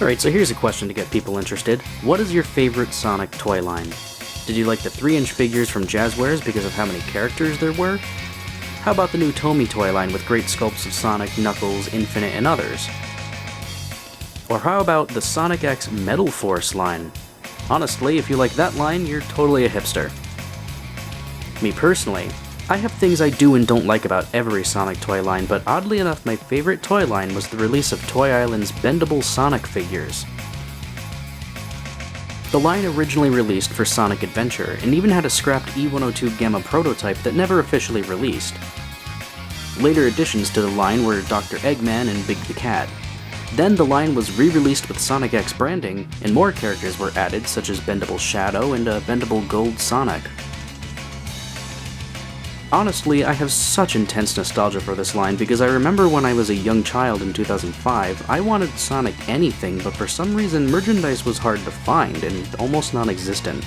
Alright, so here's a question to get people interested. What is your favorite Sonic toy line? Did you like the 3-inch figures from Jazzwares because of how many characters there were? How about the new Tomy toy line with great sculpts of Sonic, Knuckles, Infinite, and others? Or how about the Sonic X Metal Force line? Honestly, if you like that line, you're totally a hipster. Me personally, I have things I do and don't like about every Sonic toy line, but oddly enough my favorite toy line was the release of Toy Island's bendable Sonic figures. The line originally released for Sonic Adventure, and even had a scrapped E102 Gamma prototype that never officially released. Later additions to the line were Dr. Eggman and Big the Cat. Then the line was re-released with Sonic X branding, and more characters were added such as Bendable Shadow and a Bendable Gold Sonic. Honestly, I have such intense nostalgia for this line because I remember when I was a young child in 2005, I wanted Sonic anything, but for some reason merchandise was hard to find and almost non-existent.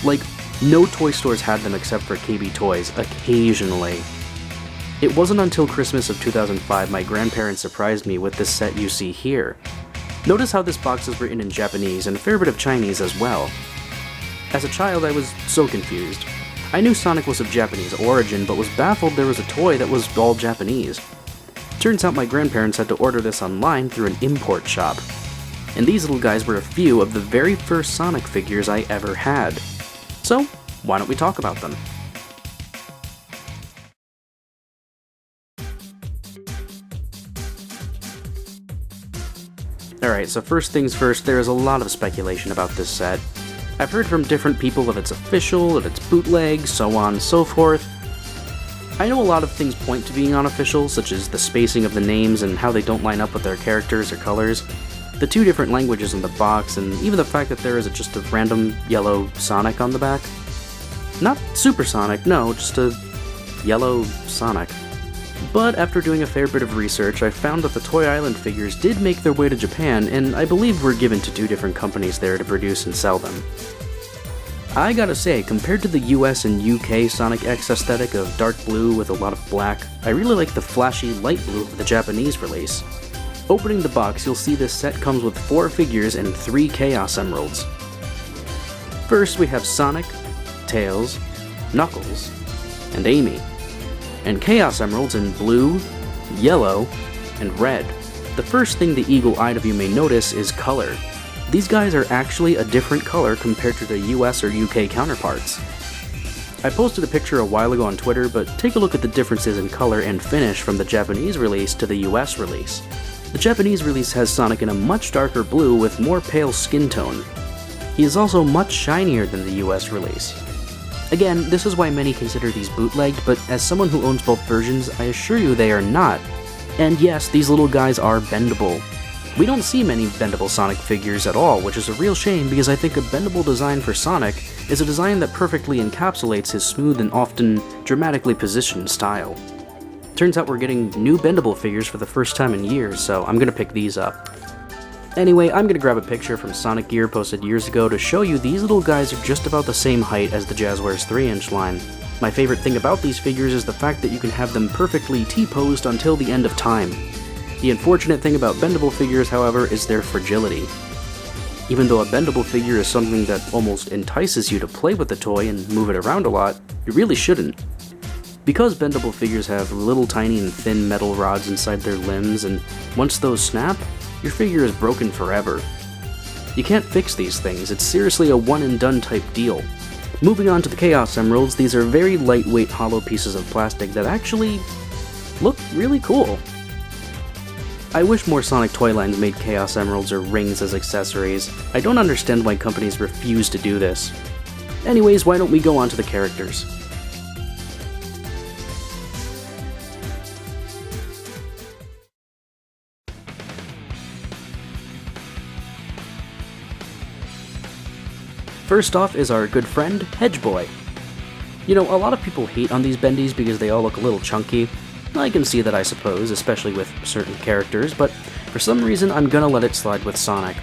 Like, no toy stores had them except for KB Toys, occasionally. It wasn't until Christmas of 2005 my grandparents surprised me with this set you see here. Notice how this box is written in Japanese and a fair bit of Chinese as well. As a child I was so confused. I knew Sonic was of Japanese origin, but was baffled there was a toy that was all Japanese. Turns out my grandparents had to order this online through an import shop. And these little guys were a few of the very first Sonic figures I ever had. So, why don't we talk about them? Alright, so first things first, there is a lot of speculation about this set. I've heard from different people that it's official, that it's bootleg, so on and so forth. I know a lot of things point to being unofficial, such as the spacing of the names and how they don't line up with their characters or colors, the 2 different languages in the box, and even the fact that there is just a random yellow Sonic on the back. Not Super Sonic, no, just a yellow Sonic. But after doing a fair bit of research, I found that the Toy Island figures did make their way to Japan, and I believe were given to 2 different companies there to produce and sell them. I gotta say, compared to the US and UK Sonic X aesthetic of dark blue with a lot of black, I really like the flashy light blue of the Japanese release. Opening the box, you'll see this set comes with 4 figures and 3 Chaos Emeralds. First we have Sonic, Tails, Knuckles, and Amy. And Chaos Emeralds in blue, yellow, and red. The first thing the eagle-eyed of you may notice is color. These guys are actually a different color compared to their US or UK counterparts. I posted a picture a while ago on Twitter, but take a look at the differences in color and finish from the Japanese release to the US release. The Japanese release has Sonic in a much darker blue with more pale skin tone. He is also much shinier than the US release. Again, this is why many consider these bootlegged, but as someone who owns both versions, I assure you they are not. And yes, these little guys are bendable. We don't see many bendable Sonic figures at all, which is a real shame because I think a bendable design for Sonic is a design that perfectly encapsulates his smooth and often dramatically positioned style. Turns out we're getting new bendable figures for the first time in years, so I'm gonna pick these up. Anyway, I'm gonna grab a picture from Sonic Gear posted years ago to show you these little guys are just about the same height as the Jazzwares 3-inch line. My favorite thing about these figures is the fact that you can have them perfectly T-posed until the end of time. The unfortunate thing about bendable figures, however, is their fragility. Even though a bendable figure is something that almost entices you to play with the toy and move it around a lot, you really shouldn't. Because bendable figures have little tiny and thin metal rods inside their limbs, and once those snap, your figure is broken forever. You can't fix these things, it's seriously a one-and-done type deal. Moving on to the Chaos Emeralds, these are very lightweight hollow pieces of plastic that actually look really cool. I wish more Sonic toy lines made Chaos Emeralds or rings as accessories. I don't understand why companies refuse to do this. Anyways, why don't we go on to the characters? First off is our good friend, Hedgeboy. You know, a lot of people hate on these bendies because they all look a little chunky. I can see that, I suppose, especially with certain characters, but for some reason I'm gonna let it slide with Sonic.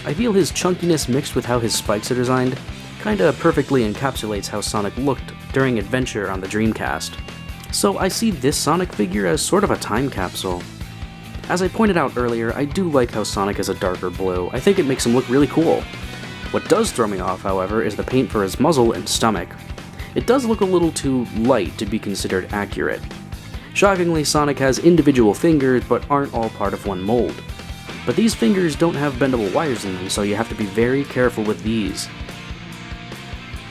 I feel his chunkiness mixed with how his spikes are designed kinda perfectly encapsulates how Sonic looked during Adventure on the Dreamcast. So I see this Sonic figure as sort of a time capsule. As I pointed out earlier, I do like how Sonic is a darker blue. I think it makes him look really cool. What does throw me off, however, is the paint for his muzzle and stomach. It does look a little too light to be considered accurate. Shockingly, Sonic has individual fingers, but aren't all part of one mold. But these fingers don't have bendable wires in them, so you have to be very careful with these.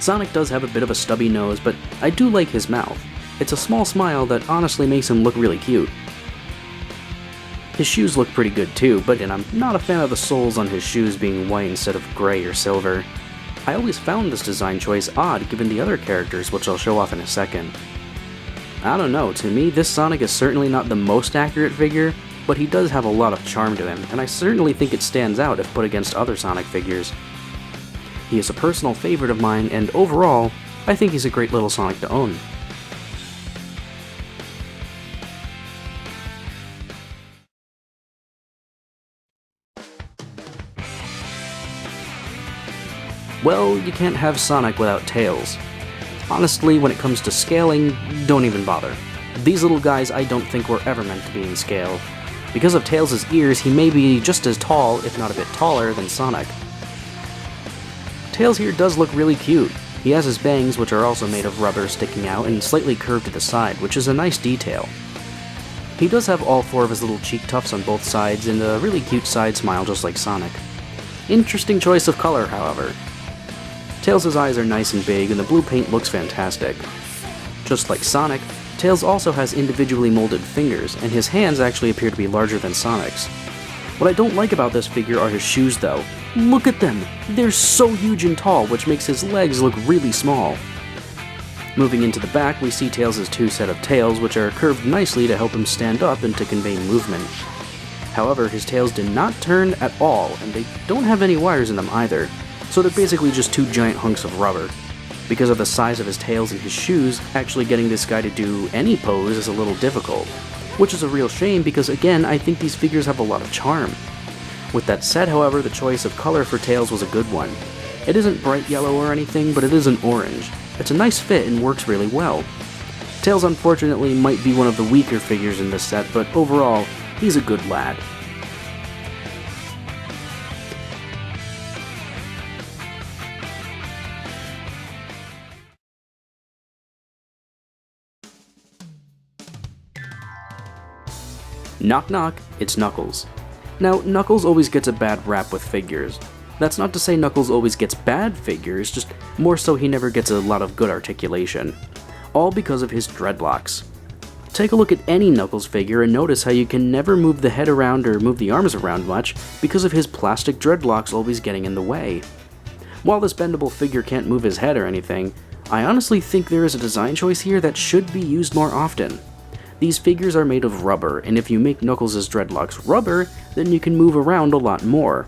Sonic does have a bit of a stubby nose, but I do like his mouth. It's a small smile that honestly makes him look really cute. His shoes look pretty good too, but I'm not a fan of the soles on his shoes being white instead of gray or silver. I always found this design choice odd given the other characters, which I'll show off in a second. I don't know, to me this Sonic is certainly not the most accurate figure, but he does have a lot of charm to him, and I certainly think it stands out if put against other Sonic figures. He is a personal favorite of mine, and overall, I think he's a great little Sonic to own. Well, you can't have Sonic without Tails. Honestly, when it comes to scaling, don't even bother. These little guys I don't think were ever meant to be in scale. Because of Tails' ears, he may be just as tall, if not a bit taller, than Sonic. Tails here does look really cute. He has his bangs, which are also made of rubber, sticking out and slightly curved to the side, which is a nice detail. He does have all 4 of his little cheek tufts on both sides and a really cute side smile just like Sonic. Interesting choice of color, however. Tails' eyes are nice and big, and the blue paint looks fantastic. Just like Sonic, Tails also has individually molded fingers, and his hands actually appear to be larger than Sonic's. What I don't like about this figure are his shoes though. Look at them! They're so huge and tall, which makes his legs look really small. Moving into the back, we see Tails' 2 set of tails, which are curved nicely to help him stand up and to convey movement. However, his tails do not turn at all, and they don't have any wires in them either. So they're basically just 2 giant hunks of rubber. Because of the size of his tails and his shoes, actually getting this guy to do any pose is a little difficult. Which is a real shame because again, I think these figures have a lot of charm. With that said, however, the choice of color for Tails was a good one. It isn't bright yellow or anything, but it is an orange. It's a nice fit and works really well. Tails unfortunately might be one of the weaker figures in this set, but overall, he's a good lad. Knock knock, it's Knuckles. Now, Knuckles always gets a bad rap with figures. That's not to say Knuckles always gets bad figures, just more so he never gets a lot of good articulation. All because of his dreadlocks. Take a look at any Knuckles figure and notice how you can never move the head around or move the arms around much because of his plastic dreadlocks always getting in the way. While this bendable figure can't move his head or anything, I honestly think there is a design choice here that should be used more often. These figures are made of rubber, and if you make Knuckles' dreadlocks rubber, then you can move around a lot more.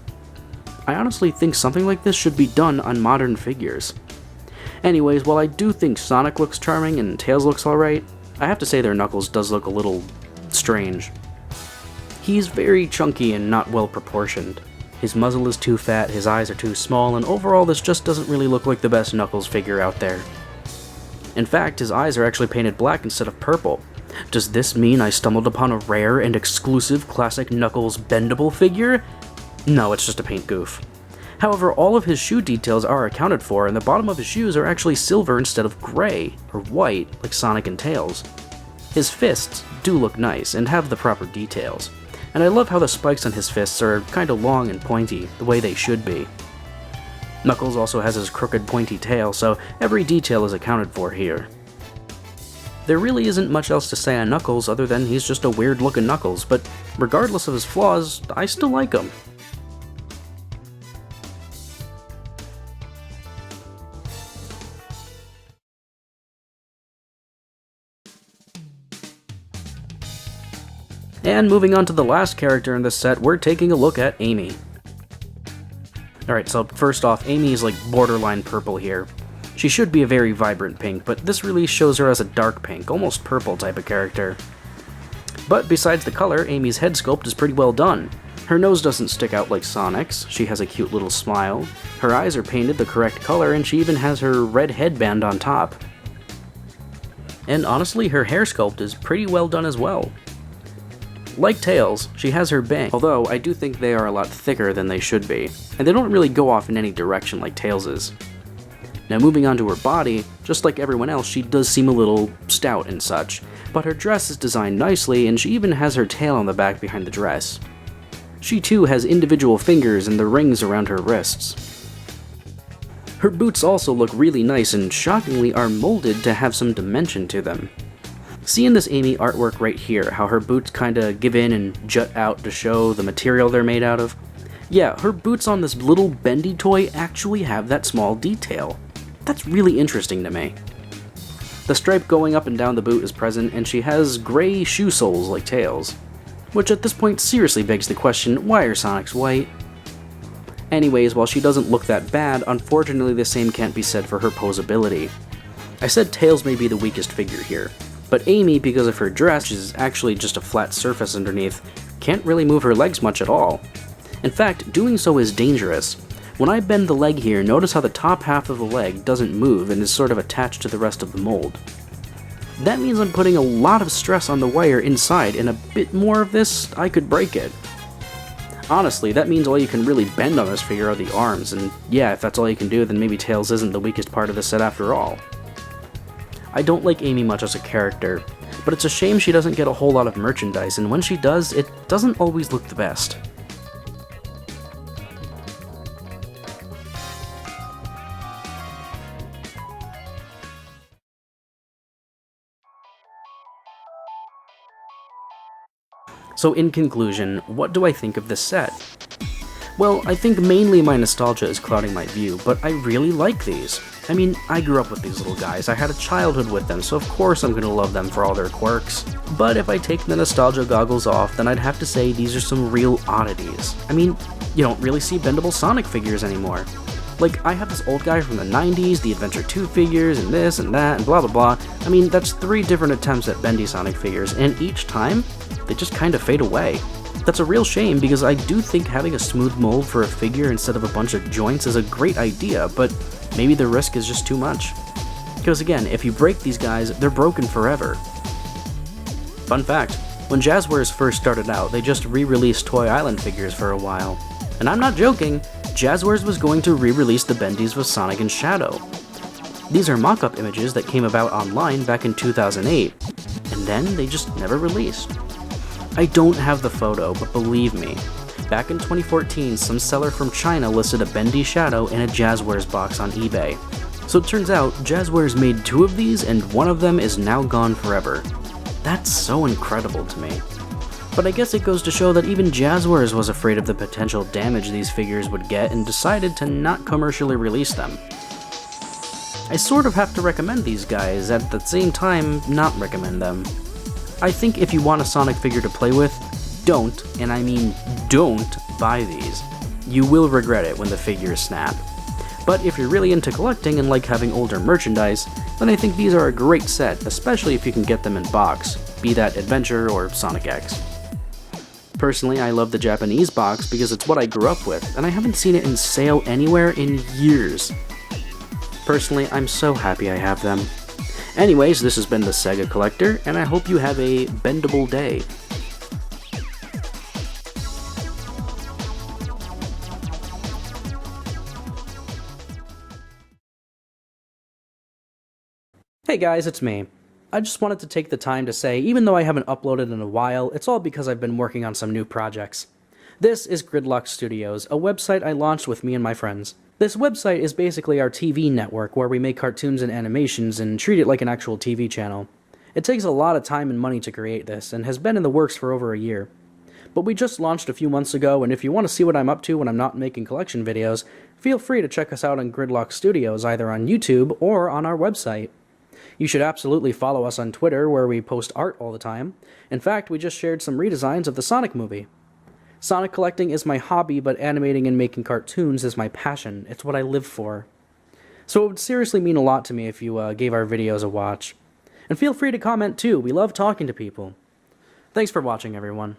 I honestly think something like this should be done on modern figures. Anyways, while I do think Sonic looks charming and Tails looks alright, I have to say their Knuckles does look a little strange. He's very chunky and not well proportioned. His muzzle is too fat, his eyes are too small, and overall this just doesn't really look like the best Knuckles figure out there. In fact, his eyes are actually painted black instead of purple. Does this mean I stumbled upon a rare and exclusive classic Knuckles bendable figure? No, it's just a paint goof. However, all of his shoe details are accounted for, and the bottom of his shoes are actually silver instead of gray, or white, like Sonic and Tails. His fists do look nice, and have the proper details. And I love how the spikes on his fists are kinda long and pointy, the way they should be. Knuckles also has his crooked pointy tail, so every detail is accounted for here. There really isn't much else to say on Knuckles other than he's just a weird looking Knuckles, but regardless of his flaws, I still like him. And moving on to the last character in this set, we're taking a look at Amy. Alright, so first off, Amy is like borderline purple here. She should be a very vibrant pink, but this release shows her as a dark pink, almost purple type of character. But besides the color, Amy's head sculpt is pretty well done. Her nose doesn't stick out like Sonic's, she has a cute little smile, her eyes are painted the correct color, and she even has her red headband on top. And honestly, her hair sculpt is pretty well done as well. Like Tails, she has her bangs, although I do think they are a lot thicker than they should be, and they don't really go off in any direction like Tails's. Now moving on to her body, just like everyone else, she does seem a little stout and such, but her dress is designed nicely and she even has her tail on the back behind the dress. She too has individual fingers and the rings around her wrists. Her boots also look really nice and shockingly are molded to have some dimension to them. See in this Amy artwork right here how her boots kinda give in and jut out to show the material they're made out of? Yeah, her boots on this little bendy toy actually have that small detail. That's really interesting to me. The stripe going up and down the boot is present, and she has gray shoe soles like Tails. Which at this point seriously begs the question, why are Sonic's white? Anyways, while she doesn't look that bad, unfortunately the same can't be said for her posability. I said Tails may be the weakest figure here, but Amy, because of her dress, which is actually just a flat surface underneath, can't really move her legs much at all. In fact, doing so is dangerous. When I bend the leg here, notice how the top half of the leg doesn't move and is sort of attached to the rest of the mold. That means I'm putting a lot of stress on the wire inside, and a bit more of this, I could break it. Honestly, that means all you can really bend on this figure are the arms, and yeah, if that's all you can do, then maybe Tails isn't the weakest part of the set after all. I don't like Amy much as a character, but it's a shame she doesn't get a whole lot of merchandise, and when she does, it doesn't always look the best. So in conclusion, what do I think of this set? Well, I think mainly my nostalgia is clouding my view, but I really like these. I mean, I grew up with these little guys, I had a childhood with them, so of course I'm gonna love them for all their quirks. But if I take the nostalgia goggles off, then I'd have to say these are some real oddities. I mean, you don't really see bendable Sonic figures anymore. Like, I have this old guy from the 90s, the Adventure 2 figures, and this and that, and blah blah blah. I mean, that's 3 different attempts at bendy Sonic figures, and each time, they just kind of fade away. That's a real shame because I do think having a smooth mold for a figure instead of a bunch of joints is a great idea, but maybe the risk is just too much. Because again, if you break these guys, they're broken forever. Fun fact, when Jazzwares first started out, they just re-released Toy Island figures for a while. And I'm not joking, Jazzwares was going to re-release the bendies with Sonic and Shadow. These are mock-up images that came about online back in 2008, and then they just never released. I don't have the photo, but believe me, back in 2014, some seller from China listed a bendy Shadow in a Jazzwares box on eBay. So it turns out, Jazzwares made 2 of these and one of them is now gone forever. That's so incredible to me. But I guess it goes to show that even Jazzwares was afraid of the potential damage these figures would get and decided to not commercially release them. I sort of have to recommend these guys, at the same time not recommend them. I think if you want a Sonic figure to play with, don't, and I mean don't, buy these. You will regret it when the figures snap. But if you're really into collecting and like having older merchandise, then I think these are a great set, especially if you can get them in box, be that Adventure or Sonic X. Personally, I love the Japanese box because it's what I grew up with, and I haven't seen it in sale anywhere in years. Personally, I'm so happy I have them. Anyways, this has been the Sega Collector, and I hope you have a bendable day. Hey guys, it's me. I just wanted to take the time to say, even though I haven't uploaded in a while, it's all because I've been working on some new projects. This is Gridlock Studios, a website I launched with me and my friends. This website is basically our TV network where we make cartoons and animations and treat it like an actual TV channel. It takes a lot of time and money to create this, and has been in the works for over a year. But we just launched a few months ago, and if you want to see what I'm up to when I'm not making collection videos, feel free to check us out on Gridlock Studios either on YouTube or on our website. You should absolutely follow us on Twitter where we post art all the time. In fact, we just shared some redesigns of the Sonic movie. Sonic collecting is my hobby, but animating and making cartoons is my passion. It's what I live for. So it would seriously mean a lot to me if you gave our videos a watch. And feel free to comment too, we love talking to people. Thanks for watching, everyone.